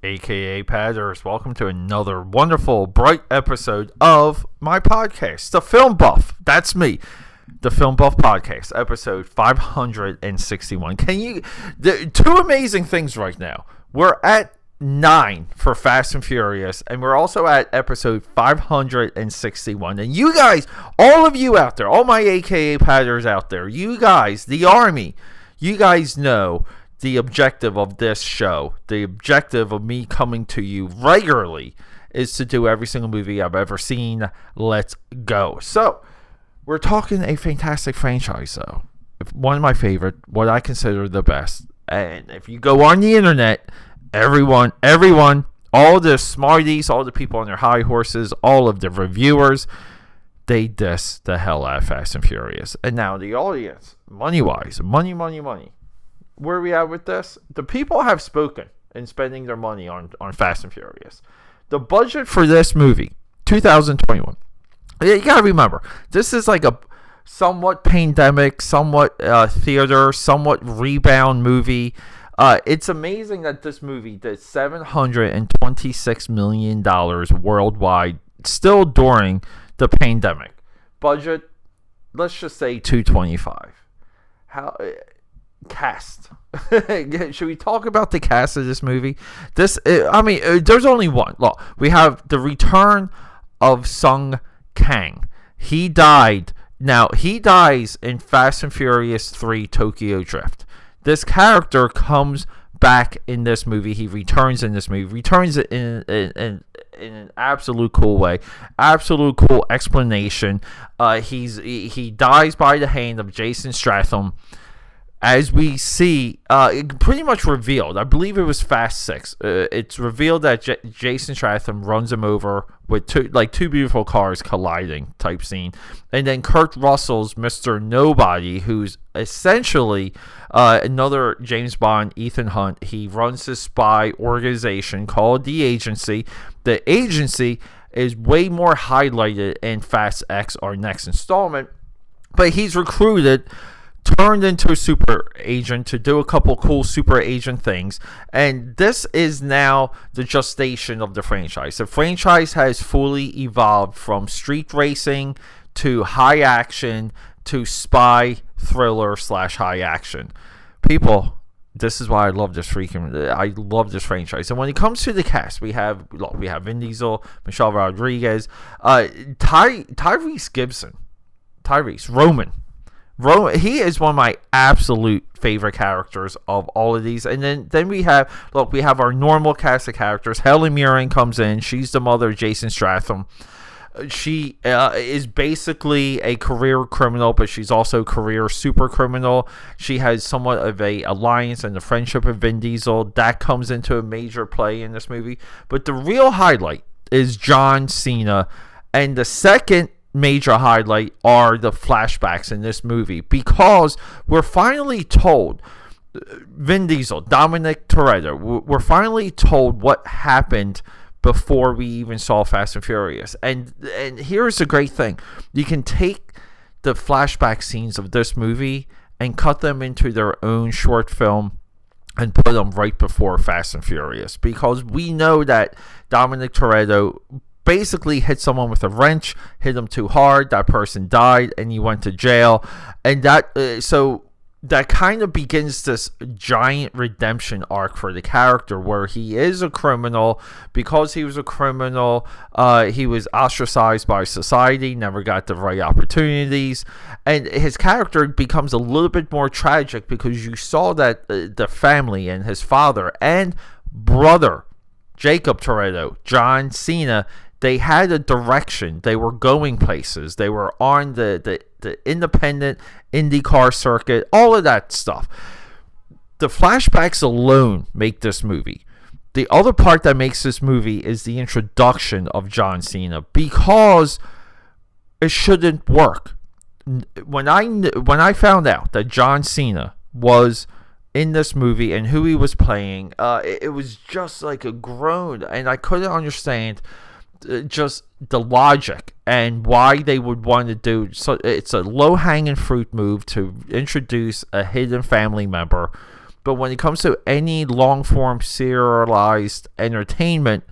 AKAPADers. Welcome to another wonderful, bright episode of my podcast, The Film Buff. That's me, The Film Buff Podcast, episode 561. Two amazing things right now. We're at 9 for Fast and Furious, and we're also at episode 561. And you guys, all of you out there, all my AKAPADers out there, you guys, the army, you guys know the objective of this show, the objective of me coming to you regularly, is to do every single movie I've ever seen. Let's go. So, we're talking a fantastic franchise, though. One of my favorite, what I consider the best. And if you go on the internet, everyone, all the smarties, all the people on their high horses, all of the reviewers, they diss the hell out of Fast and Furious. And now the audience, money-wise, money. Where are we at with this? The people have spoken in spending their money on Fast and Furious. The budget for this movie, 2021. You gotta remember, this is like a somewhat pandemic, somewhat theater, somewhat rebound movie. It's amazing that this movie did $726 million worldwide, still during the pandemic. Budget, let's just say $225. Cast. Should we talk about the cast of this movie? There's only one. Look, we have the return of Sung Kang. He died. Now, he dies in Fast and Furious 3 Tokyo Drift. This character comes back in this movie. He returns in this movie. Returns in an absolute cool way. Absolute cool explanation. He dies by the hand of Jason Statham. As we see, pretty much revealed, I believe it was Fast 6. It's revealed that Jason Statham runs him over with two beautiful cars colliding type scene. And then Kurt Russell's Mr. Nobody, who's essentially another James Bond, Ethan Hunt. He runs this spy organization called The Agency. The Agency is way more highlighted in Fast X, our next installment. But he's recruited, turned into a super agent to do a couple cool super agent things, and this is now the gestation of the franchise. The franchise has fully evolved from street racing to high action to spy thriller / high action. People, this is why I love this franchise. And when it comes to the cast, we have Vin Diesel, Michelle Rodriguez, Roman, he is one of my absolute favorite characters of all of these. And then we have our normal cast of characters. Helen Mirren comes in. She's the mother of Jason Statham. She is basically a career criminal, but she's also a career super criminal. She has somewhat of a alliance and a friendship with Vin Diesel. That comes into a major play in this movie. But the real highlight is John Cena. And the second major highlight are the flashbacks in this movie, because we're finally told, Vin Diesel, Dominic Toretto, we're finally told what happened before we even saw Fast and Furious. And here's the great thing. You can take the flashback scenes of this movie and cut them into their own short film and put them right before Fast and Furious, because we know that Dominic Toretto basically hit someone with a wrench, hit him too hard, that person died, and he went to jail. And that kind of begins this giant redemption arc for the character, where he is a criminal. Because he was a criminal, he was ostracized by society, never got the right opportunities, and his character becomes a little bit more tragic, because you saw that the family and his father and brother, Jacob Toretto, John Cena, they had a direction. They were going places. They were on the independent IndyCar circuit, all of that stuff. The flashbacks alone make this movie. The other part that makes this movie is the introduction of John Cena, because it shouldn't work. When I found out that John Cena was in this movie and who he was playing, it was just like a groan, and I couldn't understand just the logic and why they would want to do so. It's a low-hanging fruit move to introduce a hidden family member But when it comes to any long-form serialized entertainment,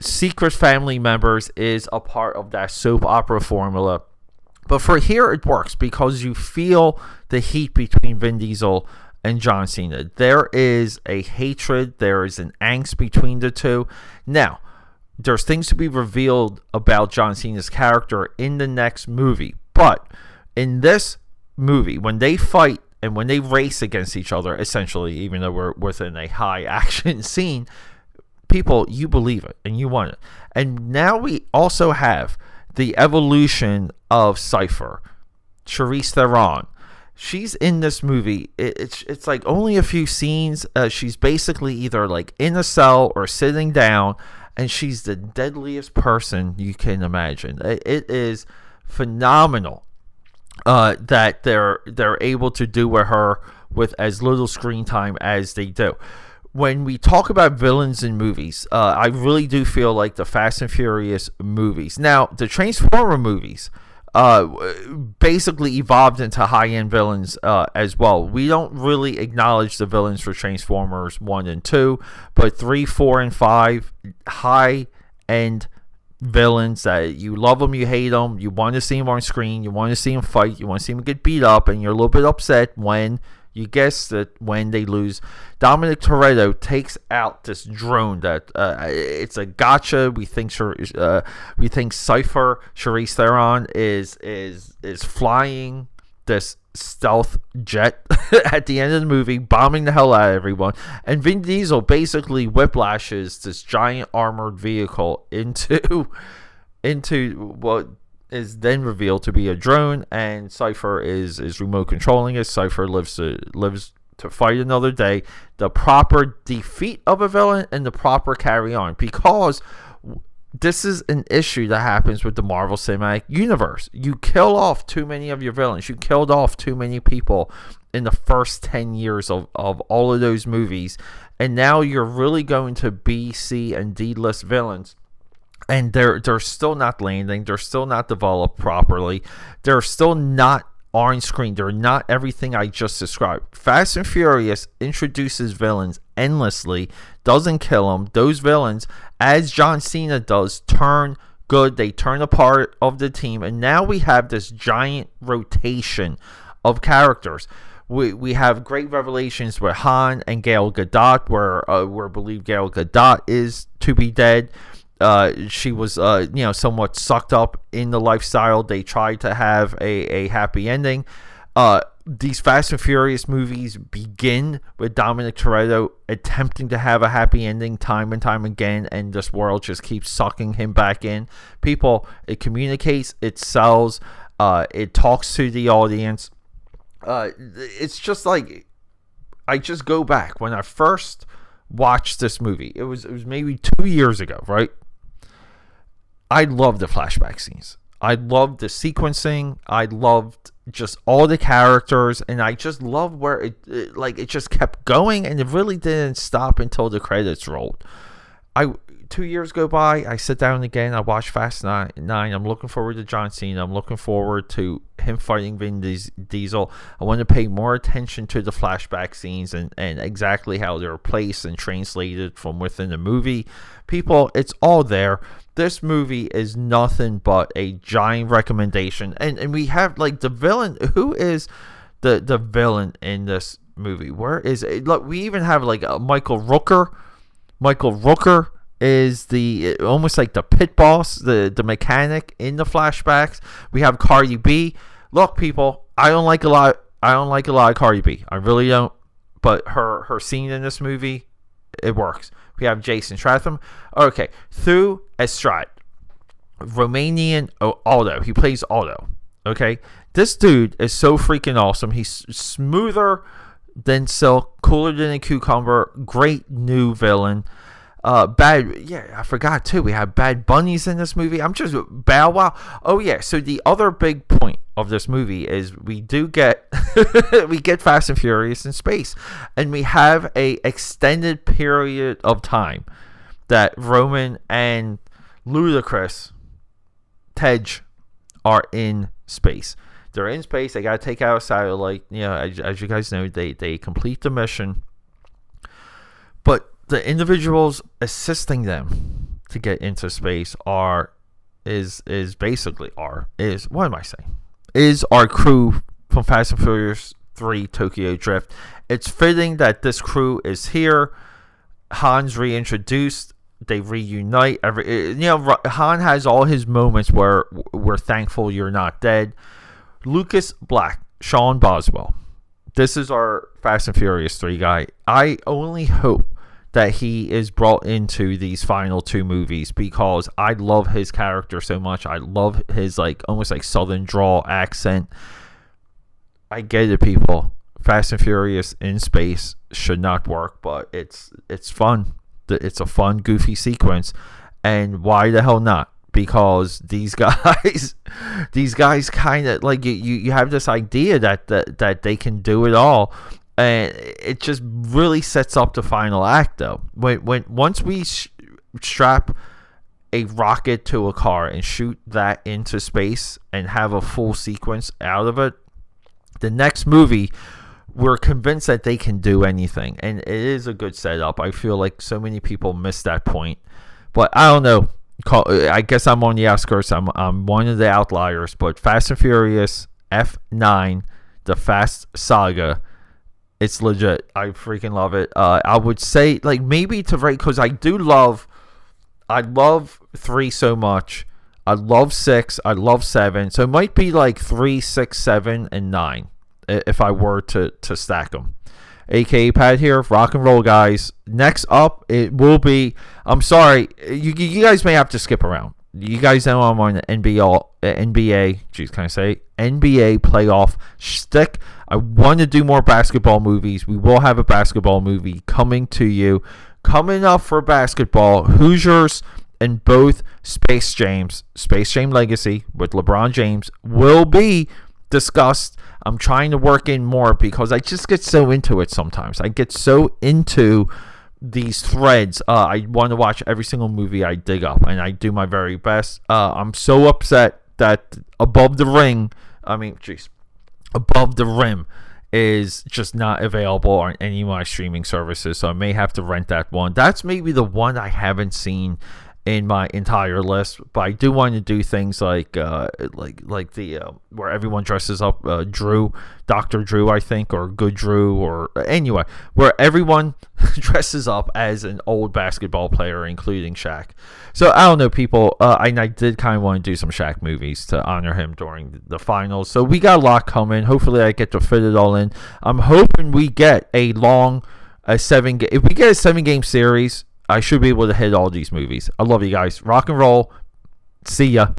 secret family members is a part of that soap opera formula. But for here, it works because you feel the heat between Vin Diesel and John Cena. There is a hatred. There is an angst between the two. Now, there's things to be revealed about John Cena's character in the next movie. But in this movie, when they fight and when they race against each other, essentially, even though we're within a high action scene, people, you believe it and you want it. And now we also have the evolution of Cypher, Charlize Theron. She's in this movie. It's like only a few scenes. She's basically either like in a cell or sitting down, and she's the deadliest person you can imagine. It is phenomenal that they're able to do with her with as little screen time as they do. When we talk about villains in movies, I really do feel like the Fast and Furious movies. Now, the Transformer movies basically evolved into high-end villains as well. We don't really acknowledge the villains for Transformers 1 and 2, but 3, 4, and 5, high-end villains that you love them, you hate them, you want to see them on screen, you want to see them fight, you want to see them get beat up, and you're a little bit upset when, you guessed it, when they lose. Dominic Toretto takes out this drone that it's a gotcha. We think Cypher, Charlize Theron is flying this stealth jet at the end of the movie, bombing the hell out of everyone. And Vin Diesel basically whiplashes this giant armored vehicle into what is then revealed to be a drone, and Cypher is remote controlling it. Cypher lives to fight another day. The proper defeat of a villain and the proper carry on, because this is an issue that happens with the Marvel Cinematic Universe. You kill off too many of your villains. You killed off too many people in the first 10 years of all of those movies, and now you're really going to B, C, and D list villains. And they're still not landing. They're still not developed properly. They're still not on screen. They're not everything I just described. Fast and Furious introduces villains endlessly, doesn't kill them. Those villains, as John Cena does, turn good. They turn a part of the team. And now we have this giant rotation of characters. We have great revelations with Han and Gal Gadot, where we believe Gal Gadot is to be dead. She was, somewhat sucked up in the lifestyle. They tried to have a happy ending. These Fast and Furious movies begin with Dominic Toretto attempting to have a happy ending time and time again, and this world just keeps sucking him back in. People, it communicates, it sells, it talks to the audience. It's just like, I just go back when I first watched this movie. It was maybe 2 years ago, right? I loved the flashback scenes. I loved the sequencing. I loved just all the characters, and I just loved where it just kept going, and it really didn't stop until the credits rolled. 2 years go by, I sit down again, I watch Fast 9. I'm looking forward to John Cena. I'm looking forward to him fighting Vin Diesel. I want to pay more attention to the flashback scenes and exactly how they're placed and translated from within the movie. People, it's all there. This movie is nothing but a giant recommendation. And we have, like, the villain. Who is the villain in this movie? Where is it? Look, we even have, like, Michael Rooker. Michael Rooker is the almost like the pit boss, the mechanic in the flashbacks. We have Cardi B. Look, people, I don't like a lot of Cardi B. I really don't. But her scene in this movie, it works. We have Jason Statham. Okay, through Estrade, Romanian Aldo. He plays Aldo. Okay, this dude is so freaking awesome. He's smoother than silk, cooler than a cucumber. Great new villain. I forgot too. We have Bad Bunnies in this movie. I'm just Bow Wow. Oh yeah. So the other big point of this movie is we do get we get Fast and Furious in space, and we have a extended period of time that Roman and Ludacris, Tej, are in space. They're in space. They got to take out a satellite. As you guys know, they complete the mission. But the individuals assisting them to get into space is what am I saying? Is our crew from Fast and Furious 3 Tokyo Drift. It's fitting that this crew is here. Han's reintroduced. They reunite. Han has all his moments where we're thankful you're not dead. Lucas Black, Sean Boswell. This is our Fast and Furious 3 guy. I only hope that he is brought into these final 2 movies because I love his character so much. I love his almost like southern drawl accent. I get it, people. Fast and Furious in space should not work, but it's fun. It's a fun, goofy sequence, and why the hell not? Because these guys kind of you have this idea that they can do it all, and it just really sets up the final act. Though, once we strap a rocket to a car and shoot that into space and have a full sequence out of it, the next movie, we're convinced that they can do anything, and it is a good setup. I feel like so many people miss that point, but I don't know. I guess I'm on the outskirts. I'm one of the outliers, but Fast and Furious F9, the Fast Saga, it's legit. I freaking love it. I would say maybe to rate, because I love 3 so much. I love 6. I love 7. So it might be 3, 6, 7, and 9 if I were to stack them. AKAPAD here, rock and roll, guys. Next up, it will be. I'm sorry, you guys may have to skip around. You guys know I'm on the NBA. Geez, can I say NBA playoff shtick? I want to do more basketball movies. We will have a basketball movie coming to you. Coming up for basketball, Hoosiers and both Space Jam Legacy with LeBron James will be discussed. I'm trying to work in more because I just get so into it sometimes. I get so into these threads. I want to watch every single movie I dig up, and I do my very best. I'm so upset that Above the Rim is just not available on any of my streaming services, so I may have to rent that one. That's maybe the one I haven't seen in my entire list, but I do want to do things like the where everyone dresses up, Dr. Drew, I think, or Good Drew, or anyway, where everyone dresses up as an old basketball player, including Shaq. So I don't know, people. I did kind of want to do some Shaq movies to honor him during the finals. So we got a lot coming. Hopefully, I get to fit it all in. I'm hoping we get if we get a 7-game series, I should be able to hit all these movies. I love you guys. Rock and roll. See ya.